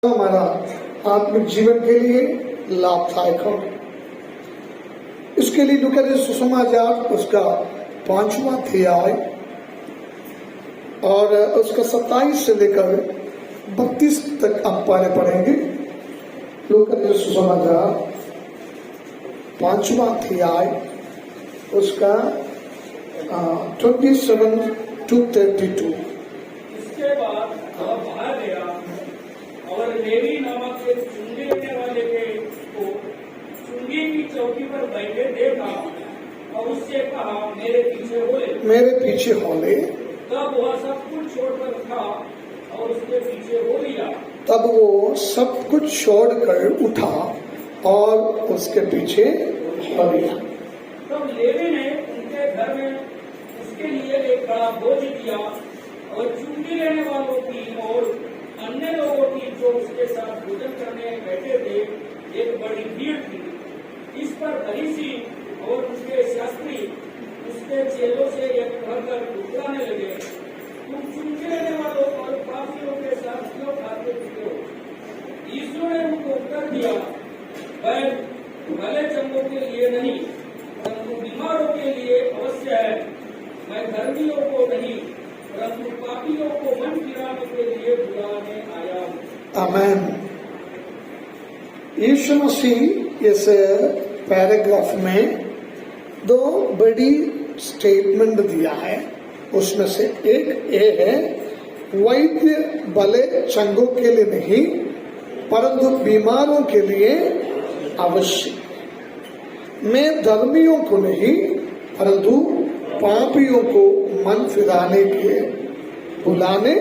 हमारा आत्मिक जीवन के लिए लाभदायक हो। इसके लिए लूका रचित सुसमाचार उसका 5वां अध्याय और उसका 27 से लेकर 32 तक आप पढ़ेंगे। लूका रचित सुसमाचार 5वां अध्याय उसका 27 to 32। इसके बाद वह बाहर गया और लेवी नामक एक चुंगी लेने वाले को चुंगी की चौकी पर बैठे देखा और उससे कहा, मेरे पीछे हो ले। तब वह सब कुछ छोड़कर उठा और उसके पीछे हो लिया। तब वो सब कुछ छोड़कर उठा और उसके पीछे हो लिया। तब लेवी ने उनके घर में उसके लिए एक बड़ा बोझ दिया और चुंगी लेने वालों की और अन्य लोगों की जो उसके साथ भोजन करने बैठे थे एक बड़ी भीड़ थी। इस पर फरीसी और उसके शास्त्री उसके चेलों से एक कहकर उकराने लगे, तुम चुंगी लेने वालों और पापियों के साथ क्यों खाते पीते हो? यीशु ने उनको उत्तर दिया, भले चंगों के लिए नहीं परंतु बीमारों के लिए अवश्य है। मैं धर्मियों को नहीं परंतु पापियों को मन फिराने के लिए बुलाने आया हूँ। आमेन। यीशु मसीह इस पैराग्राफ में दो बड़ी स्टेटमेंट दिया है। उसमें से एक ये है, वैद्य भले चंगों के लिए नहीं परंतु बीमारों के लिए अवश्य। मैं धर्मियों को नहीं परंतु पापियों को मन फिराने के बुलाने।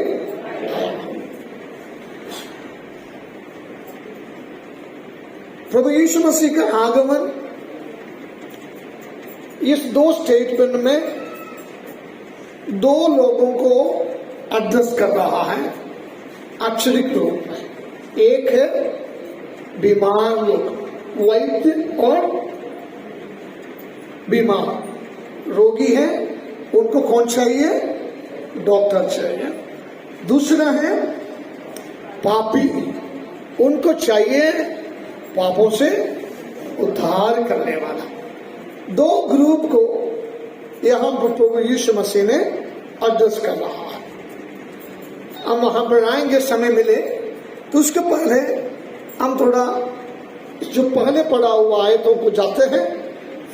प्रभु यीशु मसीह का आगमन इस दो स्टेटमेंट में दो लोगों को एड्रेस कर रहा है अक्षरिक रूप में। एक है बीमार लोग, वैद्य और बीमार रोगी है, उनको कौन चाहिए? डॉक्टर चाहिए। दूसरा है पापी, उनको चाहिए पापों से उद्धार करने वाला। दो ग्रुप को यहां प्रभु यीशु मसीह ने एड्रेस कर रहा है। हम वहां पर आएंगे, समय मिले तो उसके पहले हम थोड़ा जो पहले पढ़ा हुआ आयतों को जाते हैं,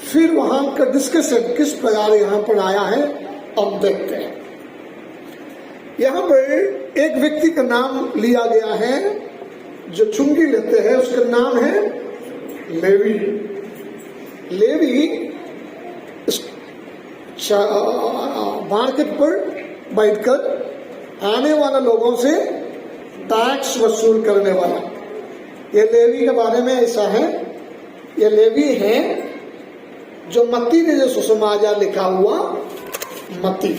फिर वहां का डिस्कशन किस प्रकार यहां पर आया है अब देखते हैं। यहां पर एक व्यक्ति का नाम लिया गया है जो चुंगी लेते हैं, उसका नाम है लेवी। लेवी मार्केट पर बैठकर आने वाले लोगों से टैक्स वसूल करने वाला। ये लेवी के बारे में ऐसा है, ये लेवी है जो मत्ती ने जो सुसमाचार लिखा हुआ, मत्ती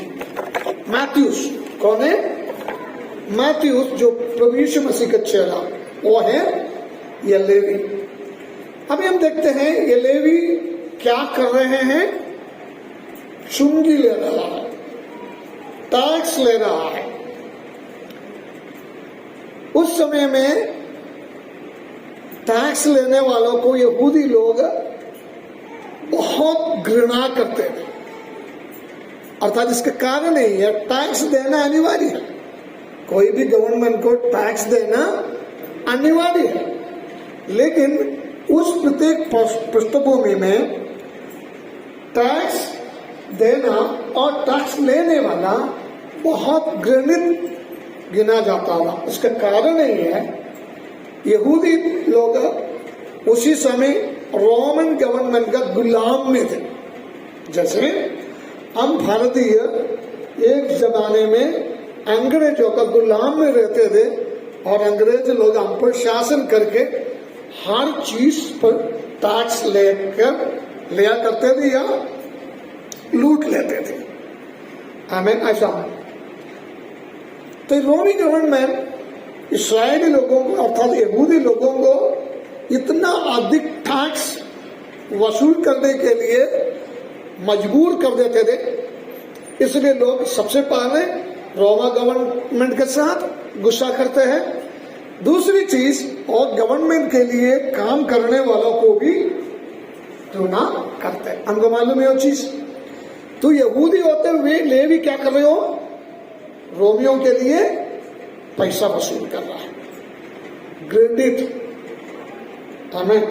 मैथ्यूस कौन है? मैथ्यूस जो प्रभु यीशु मसीह का चेला, वो है ये लेवी। अभी हम देखते हैं ये लेवी क्या कर रहे हैं। चुंगी ले रहा है, टैक्स ले रहा है। उस समय में टैक्स लेने वालों को यहूदी लोग बहुत घृणा करते थे, अर्थात इसका कारण नहीं है, टैक्स देना अनिवार्य है। कोई भी गवर्नमेंट को टैक्स देना अनिवार्य है, लेकिन उस प्रत्येक पृष्ठभूमि में टैक्स देना और टैक्स लेने वाला बहुत घृणित गिना जाता था। उसका कारण यही है, यहूदी लोग उसी समय रोमन गवर्नमेंट का गुलाम में थे। जैसे हम भारतीय एक जमाने में अंग्रेजों का गुलाम में रहते थे और अंग्रेज लोग हम पर शासन करके हर चीज पर टैक्स लिया करते थे या लूट लेते थे। हमें ऐसा तो रोमी गवर्नमेंट इस्राएली लोगों को अर्थात यहूदी लोगों को इतना अधिक टैक्स वसूल करने के लिए मजबूर कर देते थे, इसलिए लोग सबसे पहले रोमा गवर्नमेंट के साथ गुस्सा करते हैं दूसरी चीज, और गवर्नमेंट के लिए काम करने वालों को भी चुना करते हैं। हमको मालूम है वो चीज। तो यहूदी होते हुए लेवी क्या कर रहे हो? रोमियों के लिए पैसा वसूल कर रहा है। क्रेडिट। आमीन।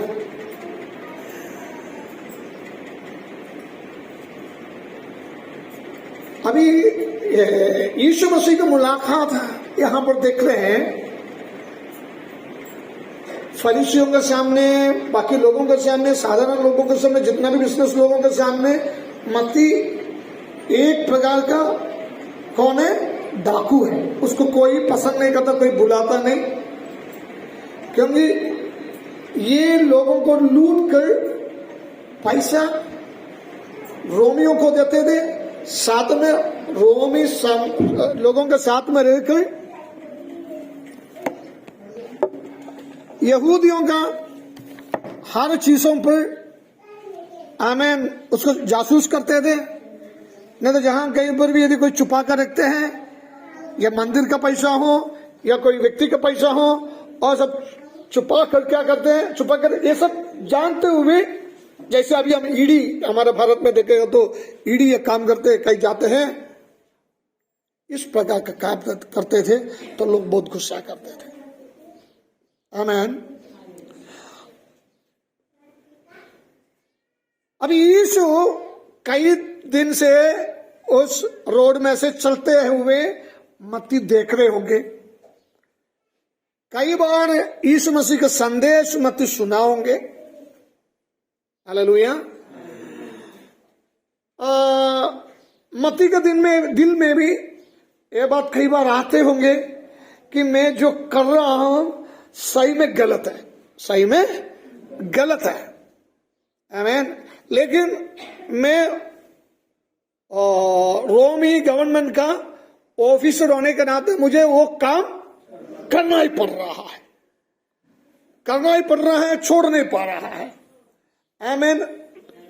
अभी यीशु मसीह की मुलाकात यहां पर देख रहे हैं, फरीसियों के सामने, बाकी लोगों के सामने, साधारण लोगों के सामने, जितना भी बिजनेस लोगों के सामने मत्ती एक प्रकार का कौन है? डाकू है। उसको कोई पसंद नहीं करता, कोई बुलाता नहीं, क्योंकि ये लोगों को लूट कर पैसा रोमियों को देते थे, साथ में रोमी लोगों के साथ में रहकर यहूदियों का हर चीजों पर आमीन उसको जासूस करते थे। नहीं तो जहां कहीं पर भी यदि कोई छुपा कर रखते हैं, या मंदिर का पैसा हो या कोई व्यक्ति का पैसा हो, और सब छुपा कर क्या करते हैं? छुपा कर ये सब जानते हुए, जैसे अभी हम ईडी हमारे भारत में देखेगा तो ईडी ये काम करते, कहीं जाते हैं, इस प्रकार का काम करते थे तो लोग बहुत गुस्सा करते थे। आमीन। अभी यीशु कई दिन से उस रोड में से चलते हुए मत्ती देख रहे होंगे। कई बार यीशु मसीह का संदेश मत्ती सुना होंगे। हालेलुया। मत्ती के दिल में भी ये बात कई बार आते होंगे कि मैं जो कर रहा हूं सही में गलत है, सही में गलत है। आमीन। लेकिन मैं रोमी गवर्नमेंट का ऑफिसर होने के नाते मुझे वो काम करना ही पड़ रहा है, करना ही पड़ रहा है, छोड़ नहीं पा रहा है। आमीन।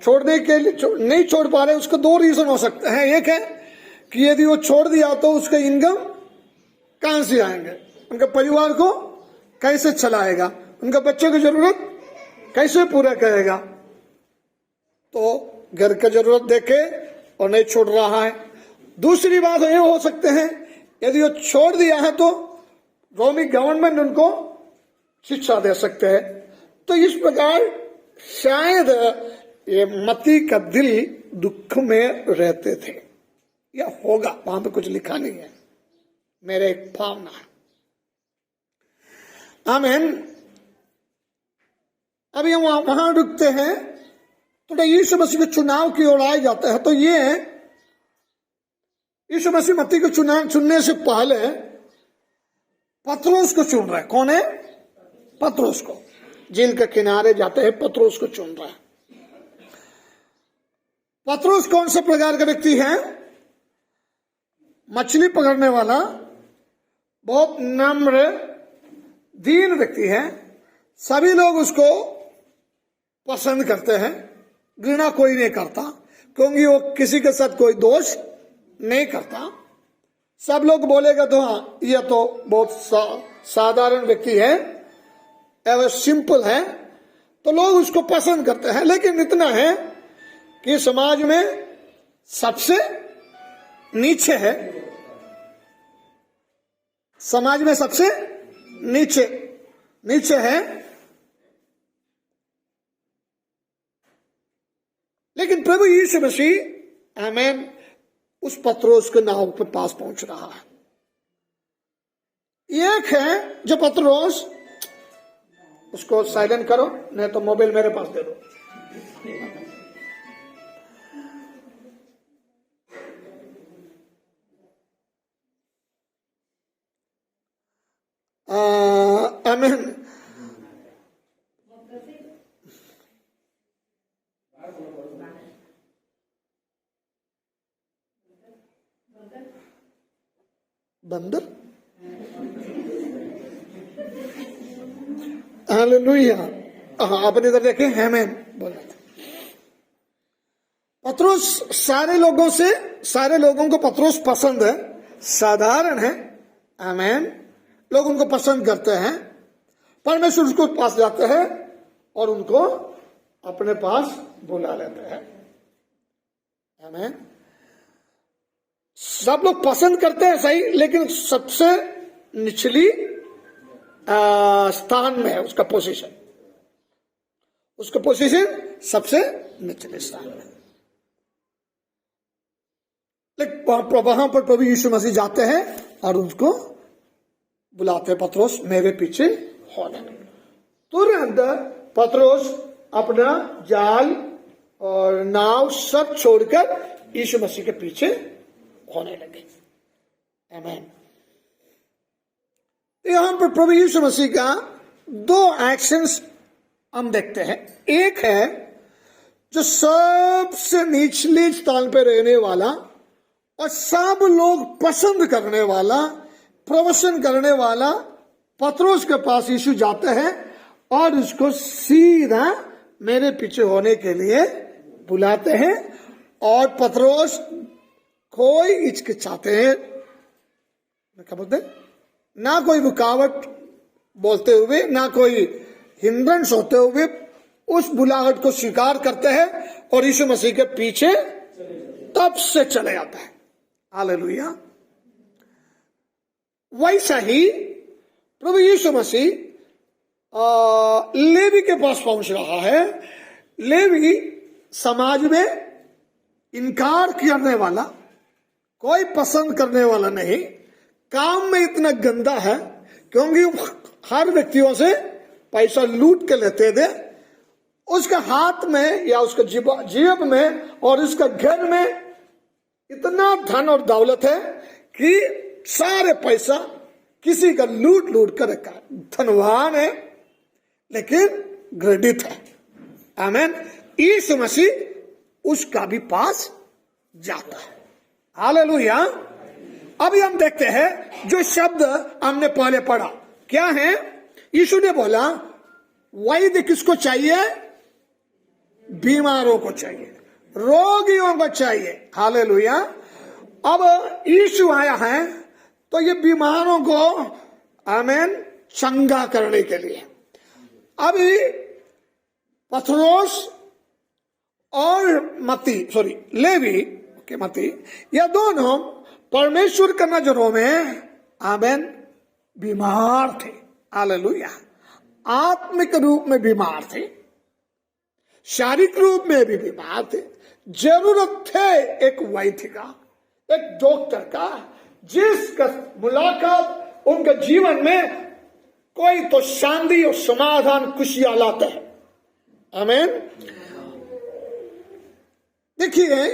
छोड़ने के लिए नहीं छोड़ पा रहे, उसके दो रीजन हो सकते हैं। एक है कि यदि वो छोड़ दिया तो उसका इनकम कहां से आएंगे, उनके परिवार को कैसे चलाएगा, उनके बच्चों की जरूरत कैसे पूरा करेगा। तो घर की जरूरत देखे और नहीं छोड़ रहा है। दूसरी बात ये हो सकते हैं, यदि वो छोड़ दिया है तो रोमी गवर्नमेंट उनको शिक्षा दे सकते हैं। तो इस प्रकार शायद ये मत्ती का दिल दुख में रहते थे, या होगा, वहां पे कुछ लिखा नहीं है, मेरे एक भावना है। आमीन। अभी हम वहां रुकते हैं, थोड़ा यीशु मसीह के चुनाव की ओर आए जाते हैं। तो ये यीशु मसीह मत्ती को चुनने से पहले पतरस को चुन रहा है। कौन है? पतरस को। झील के किनारे जाते हैं, पतरस को चुन रहा है। पतरस कौन से प्रकार का व्यक्ति है? मछली पकड़ने वाला, बहुत नम्र दीन व्यक्ति है। सभी लोग उसको पसंद करते हैं, घृणा कोई नहीं करता, क्योंकि वो किसी के साथ कोई दोष नहीं करता। सब लोग बोलेगा तो हाँ, यह तो बहुत साधारण व्यक्ति है, एवं सिंपल है, तो लोग उसको पसंद करते हैं। लेकिन इतना है कि समाज में सबसे नीचे है, समाज में सबसे नीचे है। लेकिन प्रभु यीशु मसीह आमीन उस पतरस के नाव के पास पहुंच रहा है। एक है जो पतरस, उसको साइलेंट करो, नहीं तो मोबाइल मेरे पास दे दो। आमीन। बंदर। हालेलुया। हाँ, अपनी इधर देखें, आमीन बोला। पतरस सारे लोगों को पतरस पसंद है, साधारण है। आमीन। लोग उनको पसंद करते हैं। परमेश्वर उसको पास जाते हैं और उनको अपने पास बुला लेते हैं। आमीन। सब लोग पसंद करते हैं सही, लेकिन सबसे निचली स्थान में है उसका पोजीशन, उसका पोजीशन सबसे निचले स्थान में। लेकिन वहां पर प्रभु यीशु मसीह जाते हैं और उनको बुलाते हैं, पतरस मेरे पीछे होने। तुरंत पतरस अपना जाल और नाव सब छोड़कर यीशु मसीह के पीछे होने लगे। आमीन। यहां पर प्रभु यीशु मसीह का दो एक्शंस हम देखते हैं। एक है जो सबसे निचले स्थान पर रहने वाला और सब लोग पसंद करने वाला, प्रवचन करने वाला पतरस के पास यीशु जाते हैं और उसको सीधा मेरे पीछे होने के लिए बुलाते हैं। और पतरस कोई हिचकिचाते हैं, क्या बोलते हैं, ना कोई रुकावट बोलते हुए, ना कोई हिंड्रेंस होते हुए उस बुलाहट को स्वीकार करते हैं और यीशु मसीह के पीछे तब से चले जाता है। हालेलुया। वैसा ही प्रभु यीशु मसीह लेवी के पास पहुंच रहा है। लेवी समाज में इनकार करने वाला, कोई पसंद करने वाला नहीं, काम में इतना गंदा है क्योंकि हर व्यक्तियों से पैसा लूट के लेते थे। उसका हाथ में या उसका जेब में और उसका घर में इतना धन और दौलत है कि सारे पैसा किसी का लूट लूट कर रखा है। धनवान है लेकिन घृणित है। आमीन। यीशु मसीह उसका भी पास जाता है। हालेलुया। अभी हम देखते हैं जो शब्द हमने पहले पढ़ा क्या है। यीशु ने बोला वैद्य किसको चाहिए? बीमारों को चाहिए, रोगियों को चाहिए। हालेलुया। अब यीशु आया है तो ये बीमारों को आमीन चंगा करने के लिए। अभी पतरस और लेवी के मती, ये दोनों परमेश्वर के नजरों में आमीन बीमार थे। हालेलुया। आत्मिक रूप में बीमार थे, शारीरिक रूप में भी बीमार थे। जरूरत थे एक वैद्य का, एक डॉक्टर का, जिसका मुलाकात उनके जीवन में कोई तो शांति और समाधान खुशियां लाता है। आमीन। देखिए,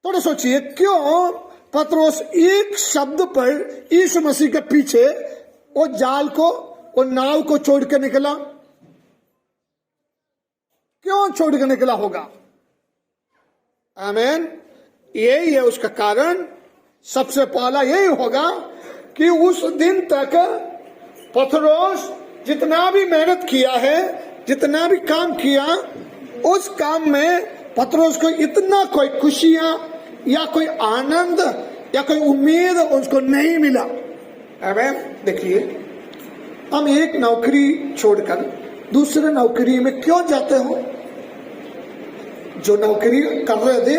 थोड़ा सोचिए क्यों पतरस एक शब्द पर यीशु मसीह के पीछे वो जाल को, वो नाव को छोड़ के निकला? क्यों छोड़ के निकला होगा? आमीन। यही है उसका कारण। सबसे पहला यही होगा कि उस दिन तक पतरस जितना भी मेहनत किया है, जितना भी काम किया, उस काम में पतरस को इतना कोई खुशियां या कोई आनंद या कोई उम्मीद उसको नहीं मिला। आमीन। देखिए, हम एक नौकरी छोड़कर दूसरे नौकरी में क्यों जाते हो? जो नौकरी कर रहे थे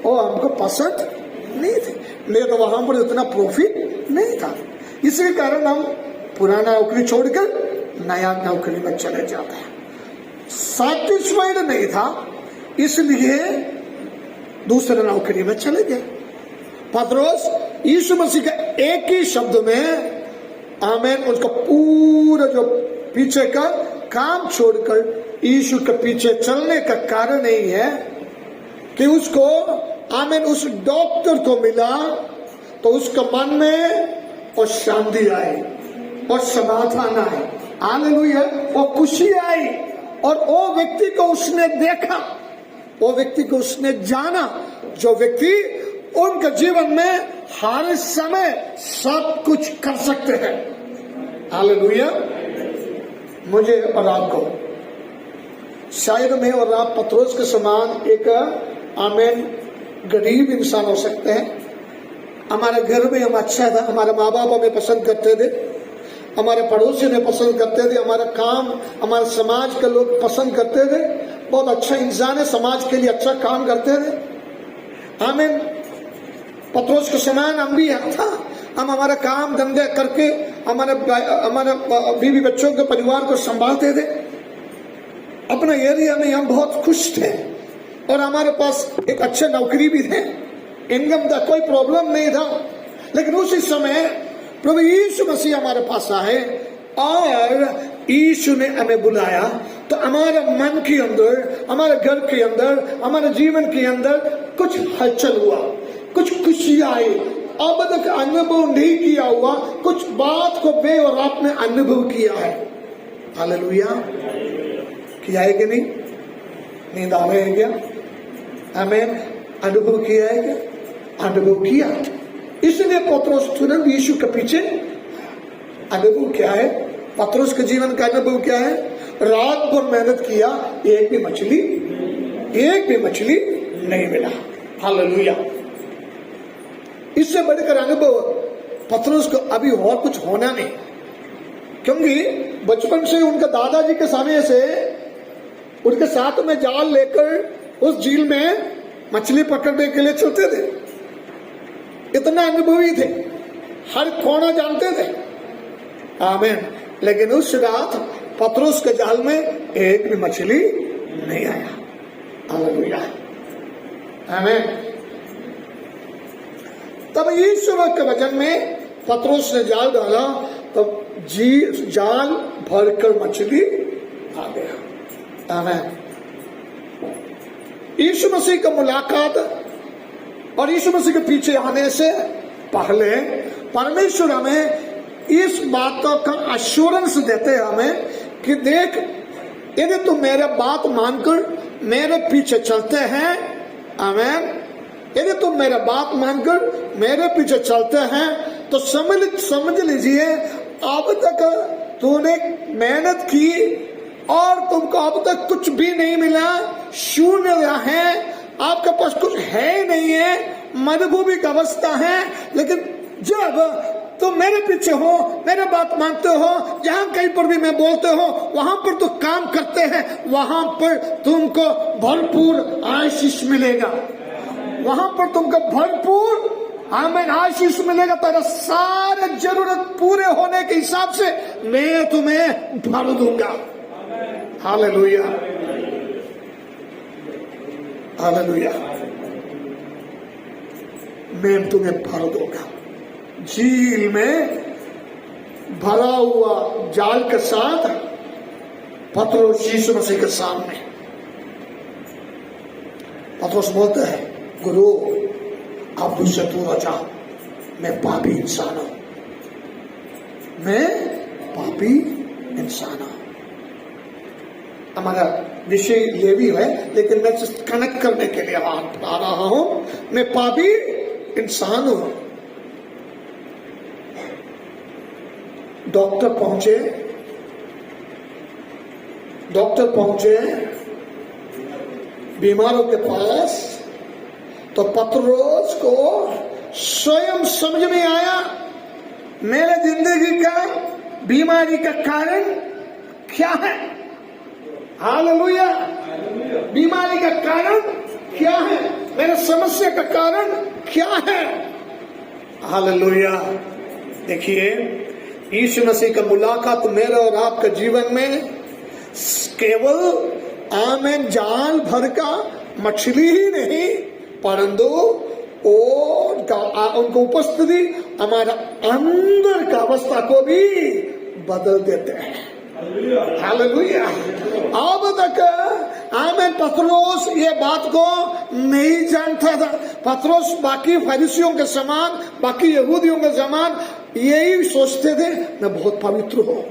वो हमको पसंद नहीं थे, नहीं तो वहां पर उतना प्रॉफिट नहीं था। इसी कारण हम पुराना नौकरी छोड़कर नया नौकरी में चले जाते हैं। सैटिस्फाइड नहीं था इसलिए दूसरे नौकरी में चले गए। पतरस यीशु मसीह का एक ही शब्द में आमीन उसका पूरा जो पीछे का काम छोड़कर यीशु के पीछे चलने का कारण यही है कि उसको आमीन उस डॉक्टर को मिला तो उसका मन में और शांति आई और समाधान आए। हालेलुया। और खुशी आई और वो व्यक्ति को उसने देखा, वो व्यक्ति को उसने जाना, जो व्यक्ति उनके जीवन में हर समय सब कुछ कर सकते हैं। हालेलुया। मुझे और आपको शायद मैं और आप पतरस के समान एक आमीन गरीब इंसान हो सकते हैं। हमारे घर में हम अच्छा था, हमारे माँ बाप हमें पसंद करते थे, हमारे पड़ोसी ने पसंद करते थे, हमारा काम, हमारे समाज के लोग पसंद करते थे, बहुत अच्छा इंसान है, समाज के लिए अच्छा काम करते थे। आमीन। पत्रोस के समान हम भी था, हम हमारा काम धंधे करके हमारे बीवी बच्चों के परिवार को संभालते थे। अपने एरिया में हम बहुत खुश थे और हमारे पास एक अच्छे नौकरी भी थे, इनकम का कोई प्रॉब्लम नहीं था। लेकिन उसी समय प्रभु यीशु मसीह हमारे पास आए और यीशु ने हमें बुलाया, तो हमारे मन के अंदर, हमारे घर के अंदर, हमारे जीवन के अंदर कुछ हलचल हुआ, कुछ खुशी आई। अब तक अनुभव नहीं किया हुआ कुछ बात को मैं और आपने अनुभव किया है। हालेलुया। किया है कि नहीं? नींद आ रहे हैं क्या? हमें अनुभव किया है क्या? अनुभव किया। इसलिए पत्रोस तुरंत यीशु के पीछे। अनुभव क्या है? पत्रोस के जीवन का अनुभव क्या है? रात भर मेहनत किया, एक भी मछली नहीं मिला। हालेलुया। इससे बढ़कर अनुभव पत्रोस को अभी और कुछ होना नहीं, क्योंकि बचपन से उनके दादाजी के समय से उनके साथ में जाल लेकर उस झील में मछली पकड़ने के लिए चलते थे। इतना अनुभवी थे, हर कोना जानते थे। आमीन। लेकिन उस रात पत्रोस के जाल में एक भी मछली नहीं आया। हालेलुया। आमीन। तब यीशु के वचन में पत्रोस ने जाल डाला, तब जाल भरकर मछली आ गया। आमीन। यीशु मसीह का मुलाकात और यीशु मसीह के पीछे आने से पहले परमेश्वर हमें इस बातों का अश्योरेंस देते हैं हमें कि देख, यदि तुम मेरे बात मानकर मेरे पीछे चलते हैं, आमीन, यदि तुम मेरा बात मानकर मेरे पीछे चलते हैं, तो समझ लीजिए अब तक तूने मेहनत की और तुमको अब तक कुछ भी नहीं मिला, शून्य है, आपके पास कुछ है ही नहीं है, मरुभूमि की अवस्था है। लेकिन जब तुम मेरे पीछे हो, मेरे बात मानते हो, जहां कहीं पर भी मैं बोलते हो वहां पर तो काम करते हैं, वहां पर तुमको भरपूर आशीष मिलेगा, वहां पर तुमको भरपूर आमीन आशीष मिलेगा। तेरा सारे जरूरत पूरे होने के हिसाब से मैं तुम्हें भर दूंगा। हालेलुया। हालेलुया। मैं तुम्हें भर दूंगा। झील में भरा हुआ जाल के साथ पत्रोस यीशु मसीह के सामने, पत्रोस बोलते हैं, गुरु आप मुझसे दूर हो जाओ, मैं पापी इंसान हूं, मैं पापी इंसान हूं। हमारा विषय ये भी है, लेकिन मैं कनेक्ट करने के लिए आ रहा हूं, मैं पापी इंसान हूं। डॉक्टर पहुंचे बीमारों के पास, तो पत्रोस को स्वयं समझ में आया मेरे जिंदगी का बीमारी का कारण क्या है। हालेलुया। बीमारी का कारण क्या है, मेरे समस्या का कारण क्या है। हालेलुया। देखिए, यीशु मसीह का मुलाकात मेरे और आपके जीवन में केवल आमीन जाल भर का मछली ही नहीं, परंतु उनको उपस्थिति हमारा अंदर का अवस्था को भी बदल देते हैं। हालेलुया। अब तक आमीन पत्रोस ये बात को नहीं जानता था। पत्रोस बाकी फरीसियों के समान, बाकी यहूदियों के समान यही सोचते थे, मैं बहुत पवित्र हूं।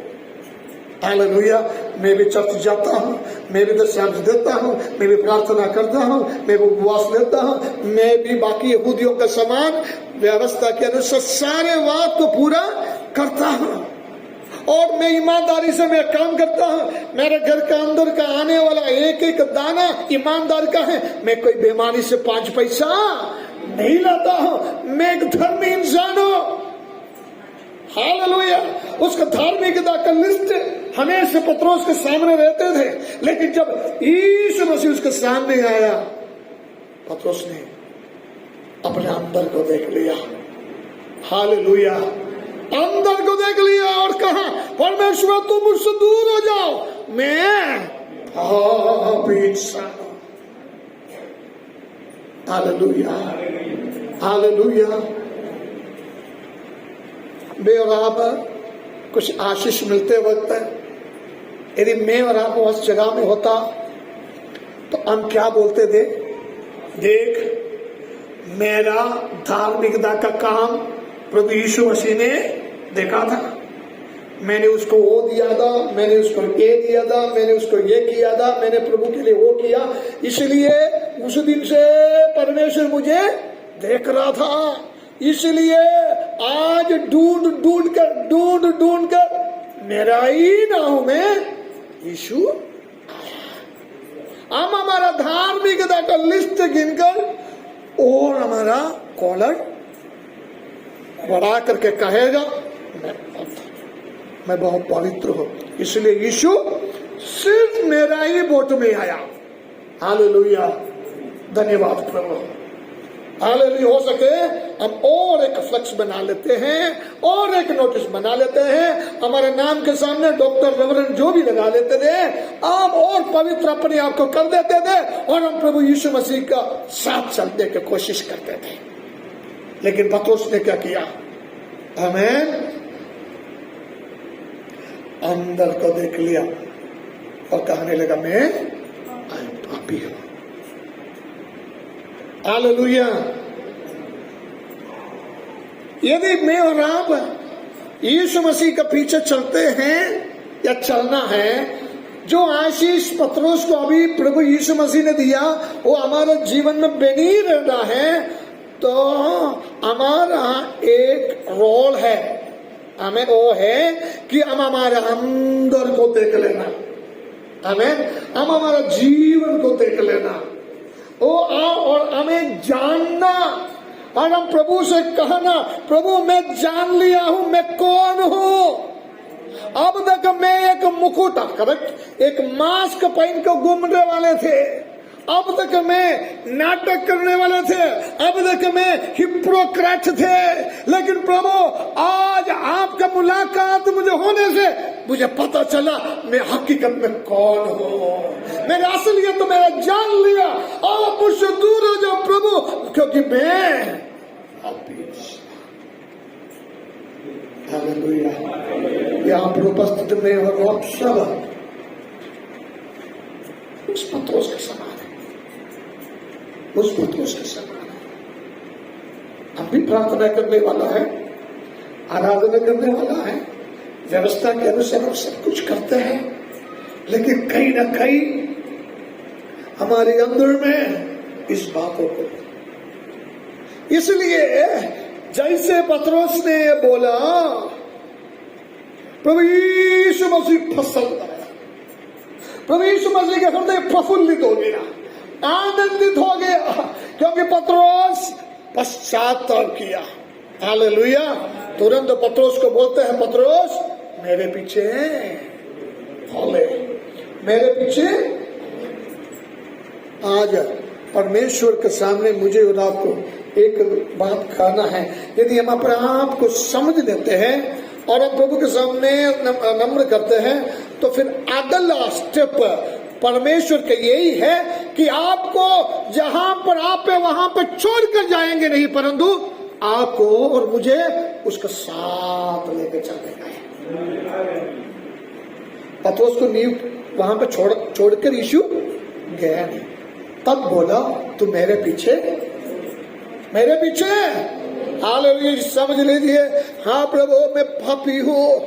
हालेलुया। मैं भी चर्च जाता हूँ, मैं भी दशमांश देता हूँ, मैं भी प्रार्थना करता हूँ, मैं भी उपवास लेता हूँ, मैं भी बाकी यहूदियों के समान व्यवस्था के अनुसार सारे बात को पूरा करता हूँ, और मैं ईमानदारी से मैं काम करता हूँ। मेरे घर के अंदर का आने वाला एक एक दाना ईमानदार का है। मैं कोई बेईमानी से 5 पैसा नहीं लाता हूँ। मैं एक धर्मी इंसान हूँ। हालेलुया। उसका धार्मिकता का लिस्ट हमेशा पत्रोस के सामने रहते थे, लेकिन जब यीशु मसीह उसके सामने आया, पत्रोस ने अपने अंदर को देख लिया। हालेलुया। अंदर को देख लिया और कहा, परमेश्वर तुम मुझसे दूर हो जाओ, मैं पापी इंसान हूं। Hallelujah, hallelujah. मैं और आप कुछ आशीष मिलते वक्त यदि मैं और आप उस जगह में होता तो हम क्या बोलते थे? देख, मेरा धार्मिकता का काम प्रभु यीशु मसीह ने देखा था, मैंने उसको वो दिया था, मैंने उसको ये दिया था, मैंने उसको ये किया था, मैंने प्रभु के लिए वो किया, इसलिए उस दिन से परमेश्वर मुझे देख रहा था। इसलिए आज ढूंढ कर मेरा ही ना हूं मैं, यीशु आया। हम हमारा धार्मिकता का लिस्ट गिनकर और हमारा कॉलर बढ़ा करके कहेगा, मैं बहुत पवित्र हूं, इसलिए यीशु सिर्फ मेरा ही वोट में आया। हालेलुया, धन्यवाद प्रभु। हालेलुया। हो सके हम और एक फ्लेक्स बना लेते हैं, और एक नोटिस बना लेते हैं, हमारे नाम के सामने डॉक्टर रेवरेंड जो भी लगा लेते थे, हम और पवित्र अपने आप को कर देते थे, और हम प्रभु यीशु मसीह का साथ चलने की कोशिश करते थे। लेकिन पत्रोस ने क्या किया? आमीन। अंदर को देख लिया और कहने लगा, मैं पापी हूं। हालेलुया। यदि मैं और आप यीशु मसीह के पीछे चलते हैं या चलना है, जो आशीष पत्रोस को अभी प्रभु यीशु मसीह ने दिया वो हमारे जीवन में बनी रहना है, तो हमारा एक रोल है, हमें वो है कि हम हमारे अंदर को देख लेना, हमें हम हमारा जीवन को देख लेना, और हमें जानना, और हम प्रभु से कहना, प्रभु मैं जान लिया हूं मैं कौन हूं। अब तक मैं एक मुकुट, करेक्ट, एक मास्क पहन कर घूमने वाले थे, अब तक मैं नाटक करने वाले थे, अब तक मैं हिप्पोक्रेट थे, लेकिन प्रभु आज आपका मुलाकात मुझे होने से मुझे पता चला मैं हकीकत में कौन हूँ, मेरा असलियत तो मैंने जान लिया, और मुझसे दूर हो जाओ प्रभु, क्योंकि मैं हालेलुया। यहाँ पर उपस्थित में और आप सब उस पत्रोस के समान है, उस पत्रोस के समान है। हम भी प्रार्थना करने वाला है, आराधना करने वाला है, व्यवस्था के अनुसार हम सब कुछ करते हैं, लेकिन कहीं ना कहीं हमारे अंदर में इस बातों को, इसलिए जैसे पत्रोस ने बोला, प्रभु यीशु मसीह पसंद आया, प्रभु यीशु मसीह का हृदय प्रफुल्लित हो गया, आनंदित हो गया, क्योंकि पत्रोस पश्चाताप किया। हालेलुया। तुरंत पत्रोस को बोलते हैं, पत्रोस मेरे पीछे बोले, मेरे पीछे आज परमेश्वर के सामने मुझे और आपको एक बात कहना है, यदि हम अपने आप को समझ लेते हैं और हम प्रभु के सामने नम्र करते हैं, तो फिर अगला स्टेप परमेश्वर का यही है कि आपको जहां पर आप है वहां पर छोड़कर जाएंगे नहीं, परंतु आपको और मुझे उसके साथ लेकर चलेगा। पत्रोस को नींव वहां पर छोड़कर यीशु गया नहीं, तब बोला तू मेरे पीछे हालेलुया। समझ लीजिए, हाँ प्रभु मैं पापी हूँ,